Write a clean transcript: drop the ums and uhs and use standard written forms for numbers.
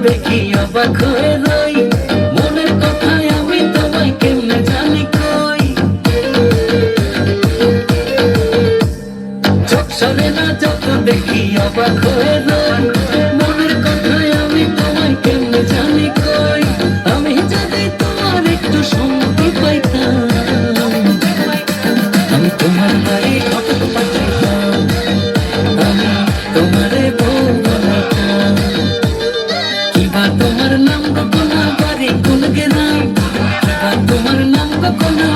দেখি অবাক হয়ে রই, মনের কথায় আমি তোমায় কেমনে জানি কই। চোখ সরে না যত দেখি অবাক হয়ে রই, মনের কথায় আমি তোমায় কেমনে জানি কই। আমি যদি তোমার একটু সঙ্গী পাইতাম, আমি তোমার বাড়ি হঠাৎ পাঠাইতাম, আমি তোমারে বউ বানাইতাম। কিবা তোমার নাম গো কোনা বাড়ি কোন গেলাম, কিবা তোমার নাম গো কোনা